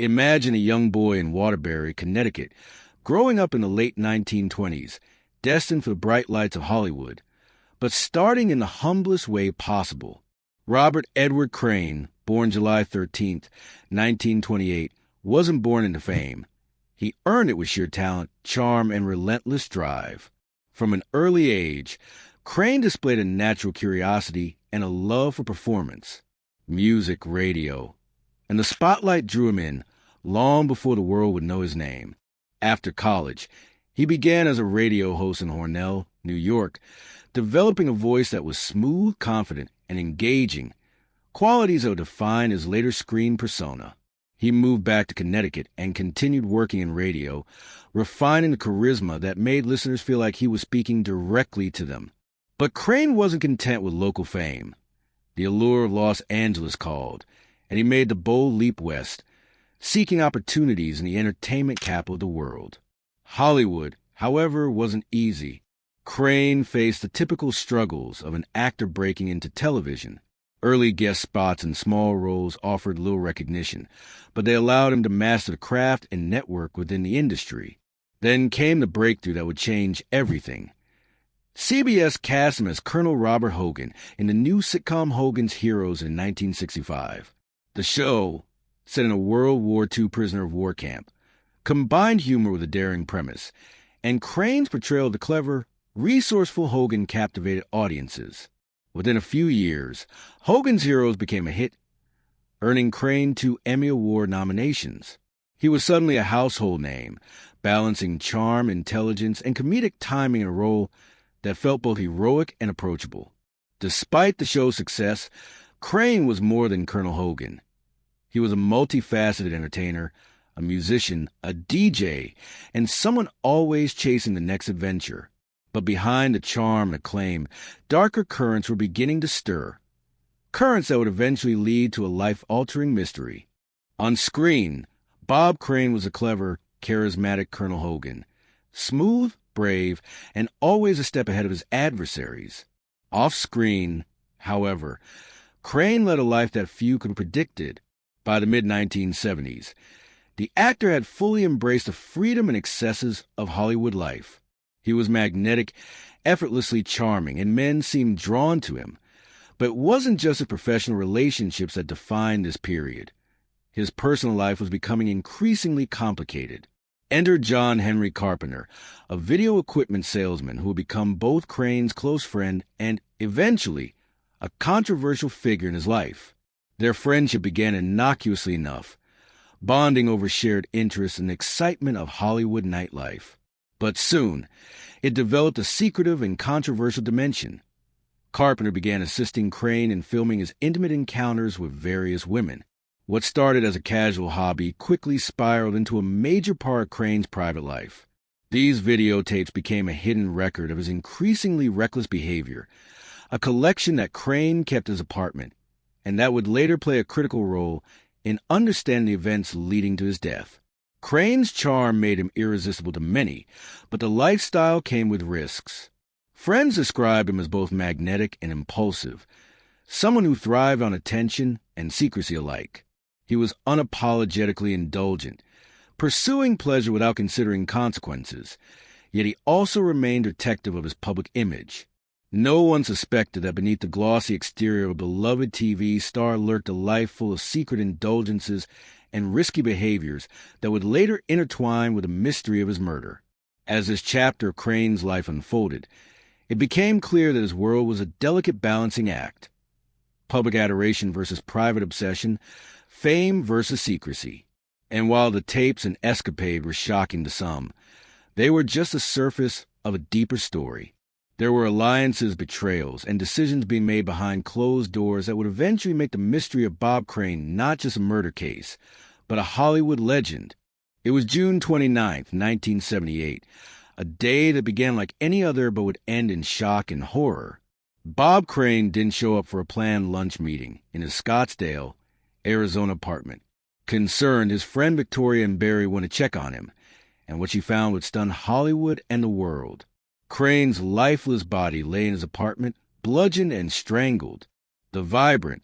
Imagine a young boy in Waterbury, Connecticut, growing up in the late 1920s, destined for the bright lights of Hollywood, but starting in the humblest way possible. Robert Edward Crane, born July 13, 1928, wasn't born into fame. He earned it with sheer talent, charm, and relentless drive. From an early age, Crane displayed a natural curiosity and a love for performance, music, radio, and the spotlight drew him in long before the world would know his name. After college, he began as a radio host in Hornell, New York, developing a voice that was smooth, confident, and engaging, qualities that would define his later screen persona. He moved back to Connecticut and continued working in radio, refining the charisma that made listeners feel like he was speaking directly to them. But Crane wasn't content with local fame. The allure of Los Angeles called, and he made the bold leap west, seeking opportunities in the entertainment capital of the world. Hollywood, however, wasn't easy. Crane faced the typical struggles of an actor breaking into television. Early guest spots and small roles offered little recognition, but they allowed him to master the craft and network within the industry. Then came the breakthrough that would change everything. CBS cast him as Colonel Robert Hogan in the new sitcom Hogan's Heroes in 1965. The show, set in a World War II prisoner of war camp, combined humor with a daring premise, and Crane's portrayal of the clever, resourceful Hogan captivated audiences. Within a few years, Hogan's Heroes became a hit, earning Crane 2 Emmy Award nominations. He was suddenly a household name, balancing charm, intelligence, and comedic timing in a role that felt both heroic and approachable. Despite the show's success, Crane was more than Colonel Hogan. He was a multifaceted entertainer, a musician, a DJ, and someone always chasing the next adventure. But behind the charm and acclaim, darker currents were beginning to stir. Currents that would eventually lead to a life-altering mystery. On screen, Bob Crane was a clever, charismatic Colonel Hogan, smooth, brave, and always a step ahead of his adversaries. Off-screen, however, Crane led a life that few could have predicted. By the mid-1970s, the actor had fully embraced the freedom and excesses of Hollywood life. He was magnetic, effortlessly charming, and men seemed drawn to him. But it wasn't just his professional relationships that defined this period. His personal life was becoming increasingly complicated. Enter John Henry Carpenter, a video equipment salesman who would become both Crane's close friend and, eventually, a controversial figure in his life. Their friendship began innocuously enough, bonding over shared interests and the excitement of Hollywood nightlife. But soon, it developed a secretive and controversial dimension. Carpenter began assisting Crane in filming his intimate encounters with various women. What started as a casual hobby quickly spiraled into a major part of Crane's private life. These videotapes became a hidden record of his increasingly reckless behavior, a collection that Crane kept in his apartment, and that would later play a critical role in understanding the events leading to his death. Crane's charm made him irresistible to many, but the lifestyle came with risks. Friends described him as both magnetic and impulsive, someone who thrived on attention and secrecy alike. He was unapologetically indulgent, pursuing pleasure without considering consequences, yet he also remained protective of his public image. No one suspected that beneath the glossy exterior of a beloved TV star lurked a life full of secret indulgences and risky behaviors that would later intertwine with the mystery of his murder. As this chapter of Crane's life unfolded, it became clear that his world was a delicate balancing act. Public adoration versus private obsession, fame versus secrecy. And while the tapes and escapade were shocking to some, they were just the surface of a deeper story. There were alliances, betrayals, and decisions being made behind closed doors that would eventually make the mystery of Bob Crane not just a murder case, but a Hollywood legend. It was June 29, 1978, a day that began like any other but would end in shock and horror. Bob Crane didn't show up for a planned lunch meeting in his Scottsdale, Arizona apartment. Concerned, his friend Victoria and Barry went to check on him, and what she found would stun Hollywood and the world. Crane's lifeless body lay in his apartment, bludgeoned and strangled. The vibrant,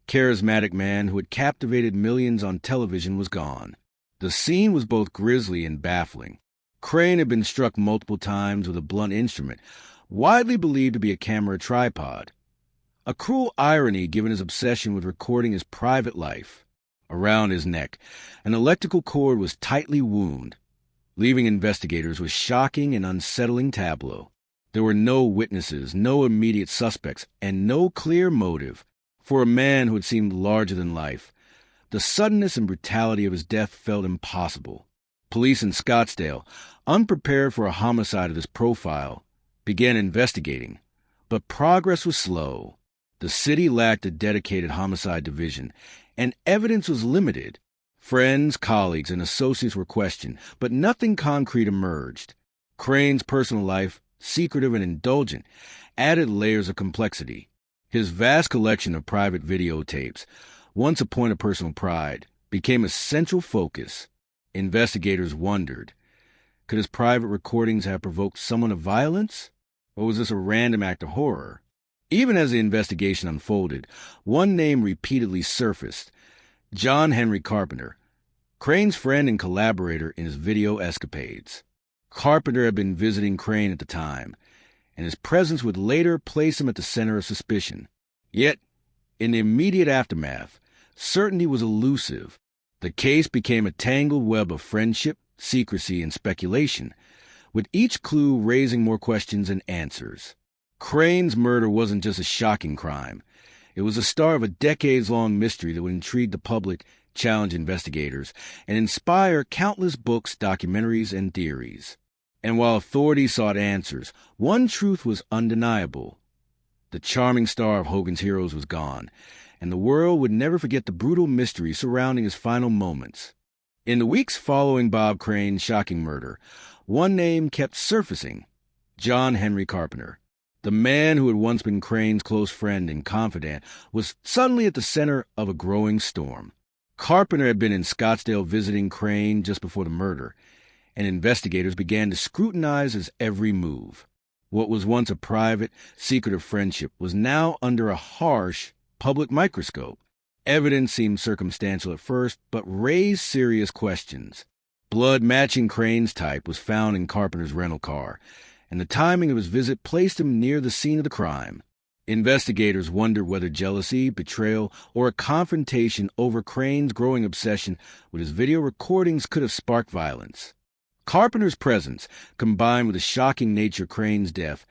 charismatic man who had captivated millions on television was gone. The scene was both grisly and baffling. Crane had been struck multiple times with a blunt instrument, widely believed to be a camera tripod. A cruel irony given his obsession with recording his private life. Around his neck, an electrical cord was tightly wound, leaving investigators with shocking and unsettling tableau. There were no witnesses, no immediate suspects, and no clear motive. For a man who had seemed larger than life, the suddenness and brutality of his death felt impossible. Police in Scottsdale, unprepared for a homicide of this profile, began investigating, but progress was slow. The city lacked a dedicated homicide division, and evidence was limited. Friends, colleagues, and associates were questioned, but nothing concrete emerged. Crane's personal life, secretive and indulgent, added layers of complexity. His vast collection of private videotapes, once a point of personal pride, became a central focus. Investigators wondered, could his private recordings have provoked someone to violence? Or was this a random act of horror? Even as the investigation unfolded, one name repeatedly surfaced: John Henry Carpenter, Crane's friend and collaborator in his video escapades. Carpenter had been visiting Crane at the time, and his presence would later place him at the center of suspicion. Yet, in the immediate aftermath, certainty was elusive. The case became a tangled web of friendship, secrecy, and speculation, with each clue raising more questions than answers. Crane's murder wasn't just a shocking crime. It was the start of a decades-long mystery that would intrigue the public, challenge investigators, and inspire countless books, documentaries, and theories. And while authorities sought answers, one truth was undeniable. The charming star of Hogan's Heroes was gone, and the world would never forget the brutal mystery surrounding his final moments. In the weeks following Bob Crane's shocking murder, one name kept surfacing: John Henry Carpenter. The man who had once been Crane's close friend and confidant was suddenly at the center of a growing storm. Carpenter had been in Scottsdale visiting Crane just before the murder, and investigators began to scrutinize his every move. What was once a private, secretive friendship was now under a harsh public microscope. Evidence seemed circumstantial at first, but raised serious questions. Blood matching Crane's type was found in Carpenter's rental car, and the timing of his visit placed him near the scene of the crime. Investigators wondered whether jealousy, betrayal, or a confrontation over Crane's growing obsession with his video recordings could have sparked violence. Carpenter's presence, combined with the shocking nature of Crane's death,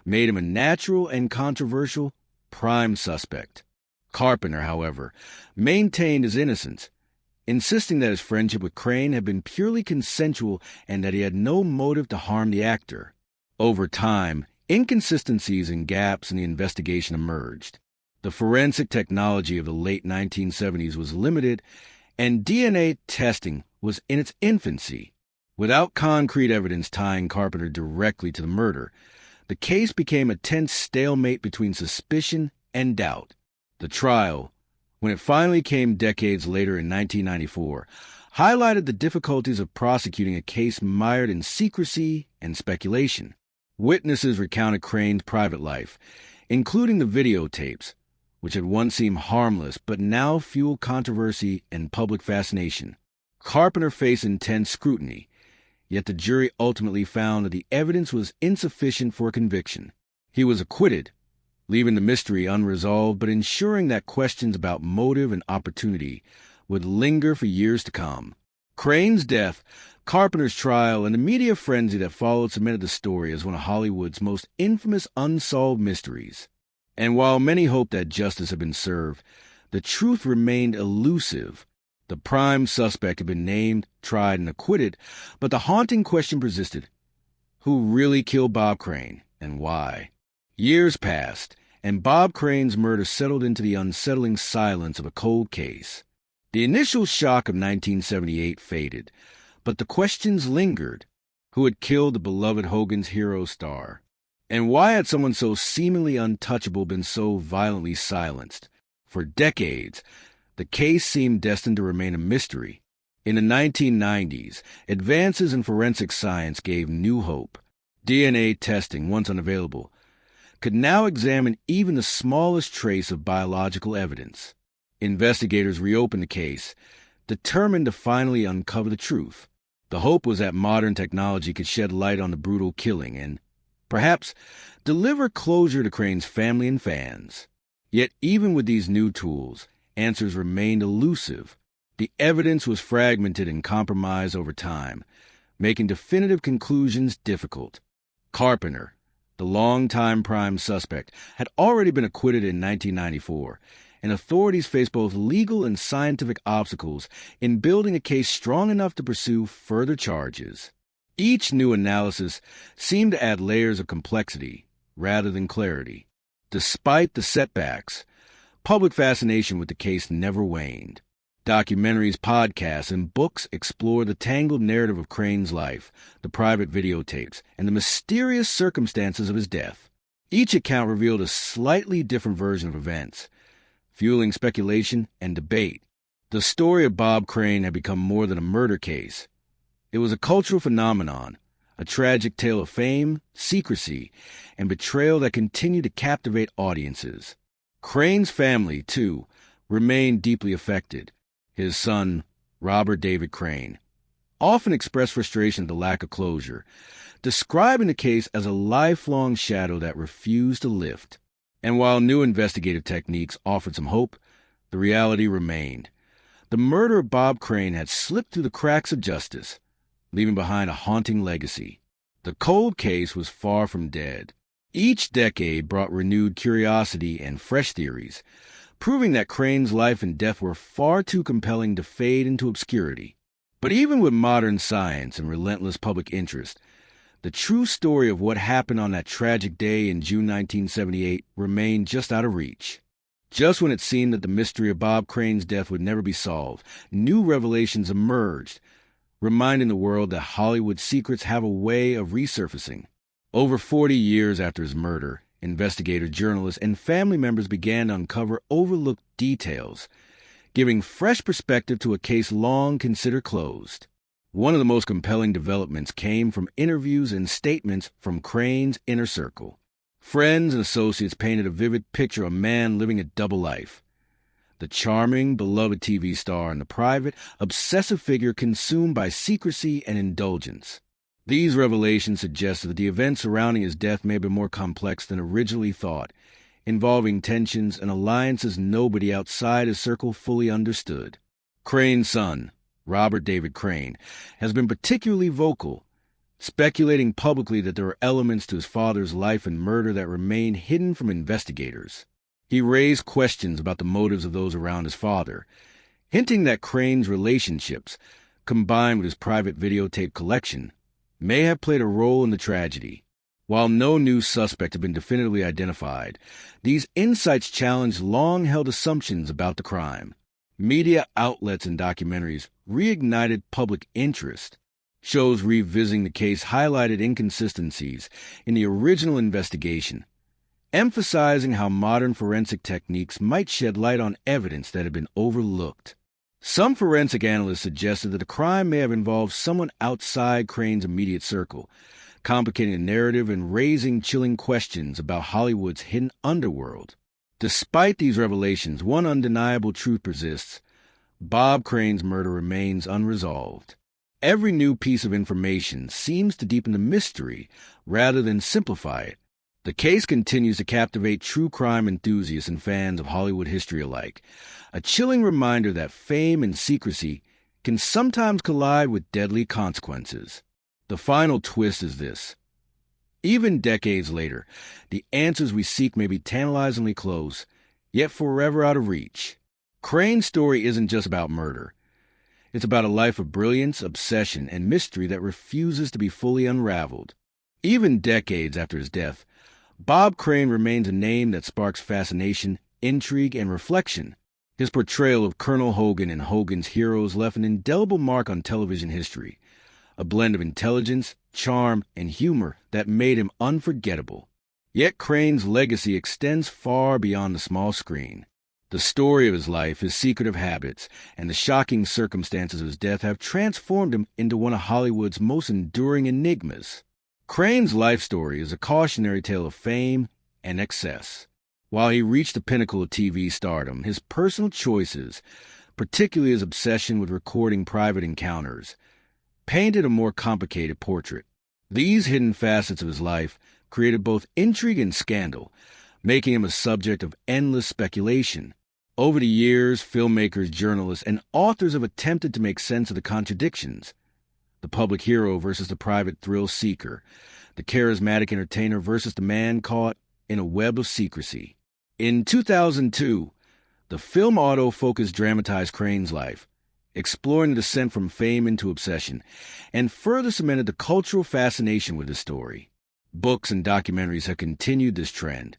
made him a natural and controversial prime suspect. Carpenter, however, maintained his innocence, insisting that his friendship with Crane had been purely consensual and that he had no motive to harm the actor. Over time, inconsistencies and gaps in the investigation emerged. The forensic technology of the late 1970s was limited, and DNA testing was in its infancy. Without concrete evidence tying Carpenter directly to the murder, the case became a tense stalemate between suspicion and doubt. The trial, when it finally came decades later in 1994, highlighted the difficulties of prosecuting a case mired in secrecy and speculation. Witnesses recounted Crane's private life, including the videotapes, which had once seemed harmless but now fueled controversy and public fascination. Carpenter faced intense scrutiny, yet the jury ultimately found that the evidence was insufficient for a conviction. He was acquitted, leaving the mystery unresolved but ensuring that questions about motive and opportunity would linger for years to come. Crane's death, Carpenter's trial, and the media frenzy that followed cemented the story as one of Hollywood's most infamous unsolved mysteries. And while many hoped that justice had been served, the truth remained elusive. The prime suspect had been named, tried, and acquitted, but the haunting question persisted: who really killed Bob Crane, and why? Years passed, and Bob Crane's murder settled into the unsettling silence of a cold case. The initial shock of 1978 faded, but the questions lingered. Who had killed the beloved Hogan's Hero star? And why had someone so seemingly untouchable been so violently silenced? For decades, the case seemed destined to remain a mystery. In the 1990s, advances in forensic science gave new hope. DNA testing, once unavailable, could now examine even the smallest trace of biological evidence. Investigators reopened the case, determined to finally uncover the truth. The hope was that modern technology could shed light on the brutal killing and, perhaps, deliver closure to Crane's family and fans. Yet even with these new tools, answers remained elusive. The evidence was fragmented and compromised over time, making definitive conclusions difficult. Carpenter, the longtime prime suspect, had already been acquitted in 1994, and authorities faced both legal and scientific obstacles in building a case strong enough to pursue further charges. Each new analysis seemed to add layers of complexity rather than clarity. Despite the setbacks, public fascination with the case never waned. Documentaries, podcasts, and books explore the tangled narrative of Crane's life, the private videotapes, and the mysterious circumstances of his death. Each account revealed a slightly different version of events, fueling speculation and debate. The story of Bob Crane had become more than a murder case. It was a cultural phenomenon, a tragic tale of fame, secrecy, and betrayal that continued to captivate audiences. Crane's family, too, remained deeply affected. His son, Robert David Crane, often expressed frustration at the lack of closure, describing the case as a lifelong shadow that refused to lift. And while new investigative techniques offered some hope, the reality remained. The murder of Bob Crane had slipped through the cracks of justice, leaving behind a haunting legacy. The cold case was far from dead. Each decade brought renewed curiosity and fresh theories, proving that Crane's life and death were far too compelling to fade into obscurity. But even with modern science and relentless public interest, the true story of what happened on that tragic day in June 1978 remained just out of reach. Just when it seemed that the mystery of Bob Crane's death would never be solved, new revelations emerged, reminding the world that Hollywood secrets have a way of resurfacing. Over 40 years after his murder, investigators, journalists, and family members began to uncover overlooked details, giving fresh perspective to a case long considered closed. One of the most compelling developments came from interviews and statements from Crane's inner circle. Friends and associates painted a vivid picture of a man living a double life. The charming, beloved TV star and the private, obsessive figure consumed by secrecy and indulgence. These revelations suggested that the events surrounding his death may have been more complex than originally thought, involving tensions and alliances nobody outside his circle fully understood. Crane's son, Robert David Crane, has been particularly vocal, speculating publicly that there are elements to his father's life and murder that remain hidden from investigators. He raised questions about the motives of those around his father, hinting that Crane's relationships, combined with his private videotape collection, may have played a role in the tragedy. While no new suspect had been definitively identified, these insights challenged long-held assumptions about the crime. Media outlets and documentaries reignited public interest. Shows revisiting the case highlighted inconsistencies in the original investigation, emphasizing how modern forensic techniques might shed light on evidence that had been overlooked. Some forensic analysts suggested that the crime may have involved someone outside Crane's immediate circle, complicating the narrative and raising chilling questions about Hollywood's hidden underworld. Despite these revelations, one undeniable truth persists: Bob Crane's murder remains unresolved. Every new piece of information seems to deepen the mystery rather than simplify it. The case continues to captivate true crime enthusiasts and fans of Hollywood history alike, a chilling reminder that fame and secrecy can sometimes collide with deadly consequences. The final twist is this: even decades later, the answers we seek may be tantalizingly close, yet forever out of reach. Crane's story isn't just about murder. It's about a life of brilliance, obsession, and mystery that refuses to be fully unraveled. Even decades after his death, Bob Crane remains a name that sparks fascination, intrigue, and reflection. His portrayal of Colonel Hogan and Hogan's Heroes left an indelible mark on television history, a blend of intelligence, charm, and humor that made him unforgettable. Yet Crane's legacy extends far beyond the small screen. The story of his life, his secretive habits, and the shocking circumstances of his death have transformed him into one of Hollywood's most enduring enigmas. Crane's life story is a cautionary tale of fame and excess. While he reached the pinnacle of TV stardom, his personal choices, particularly his obsession with recording private encounters, painted a more complicated portrait. These hidden facets of his life created both intrigue and scandal, making him a subject of endless speculation. Over the years, filmmakers, journalists, and authors have attempted to make sense of the contradictions. The public hero versus the private thrill seeker, the charismatic entertainer versus the man caught in a web of secrecy. In 2002, the film autofocus dramatized Crane's life, exploring the descent from fame into obsession, and further cemented the cultural fascination with his story. Books and documentaries have continued this trend,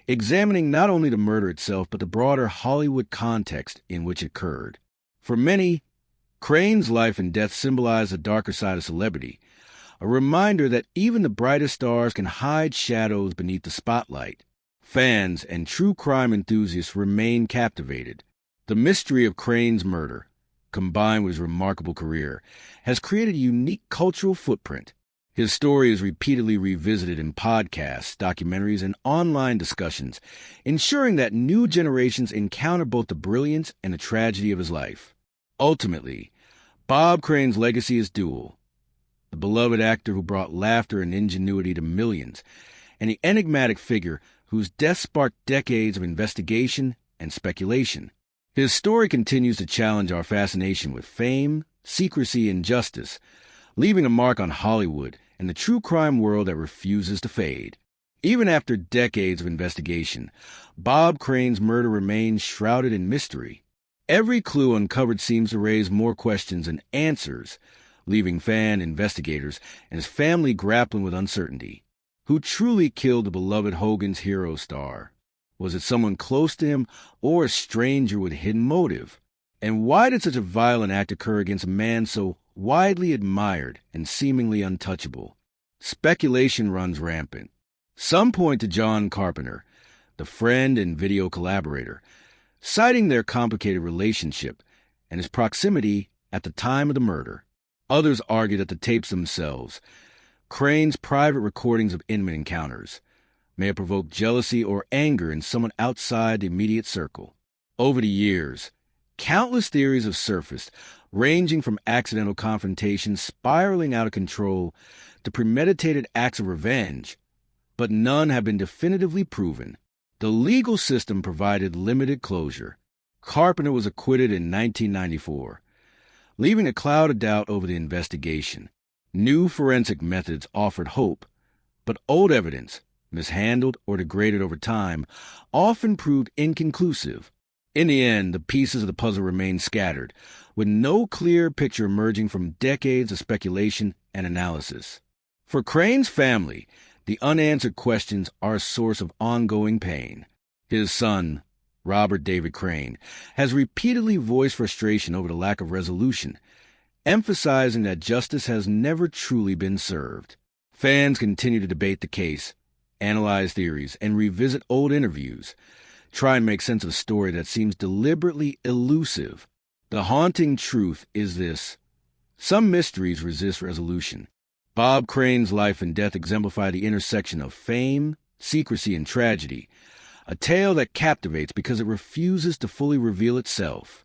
examining not only the murder itself but the broader Hollywood context in which it occurred. For many, Crane's life and death symbolize the darker side of celebrity, a reminder that even the brightest stars can hide shadows beneath the spotlight. Fans and true crime enthusiasts remain captivated. The mystery of Crane's murder, combined with his remarkable career, has created a unique cultural footprint. His story is repeatedly revisited in podcasts, documentaries, and online discussions, ensuring that new generations encounter both the brilliance and the tragedy of his life. Ultimately, Bob Crane's legacy is dual: the beloved actor who brought laughter and ingenuity to millions, and the enigmatic figure whose death sparked decades of investigation and speculation. His story continues to challenge our fascination with fame, secrecy, and justice, leaving a mark on Hollywood and the true crime world that refuses to fade. Even after decades of investigation, Bob Crane's murder remains shrouded in mystery. Every clue uncovered seems to raise more questions than answers, leaving fan investigators and his family grappling with uncertainty. Who truly killed the beloved Hogan's Hero star? Was it someone close to him or a stranger with a hidden motive? And why did such a violent act occur against a man so widely admired and seemingly untouchable? Speculation runs rampant. Some point to John Carpenter, the friend and video collaborator, citing their complicated relationship and his proximity at the time of the murder. Others argue that the tapes themselves, Crane's private recordings of intimate encounters, may have provoked jealousy or anger in someone outside the immediate circle. Over the years, countless theories have surfaced, ranging from accidental confrontations spiraling out of control to premeditated acts of revenge, but none have been definitively proven. The legal system provided limited closure. Carpenter was acquitted in 1994, leaving a cloud of doubt over the investigation. New forensic methods offered hope, but old evidence, mishandled or degraded over time, often proved inconclusive. In the end, the pieces of the puzzle remained scattered, with no clear picture emerging from decades of speculation and analysis. For Crane's family, the unanswered questions are a source of ongoing pain. His son, Robert David Crane, has repeatedly voiced frustration over the lack of resolution, emphasizing that justice has never truly been served. Fans continue to debate the case, analyze theories, and revisit old interviews, try and make sense of a story that seems deliberately elusive. The haunting truth is this: some mysteries resist resolution. Bob Crane's life and death exemplify the intersection of fame, secrecy, and tragedy, a tale that captivates because it refuses to fully reveal itself.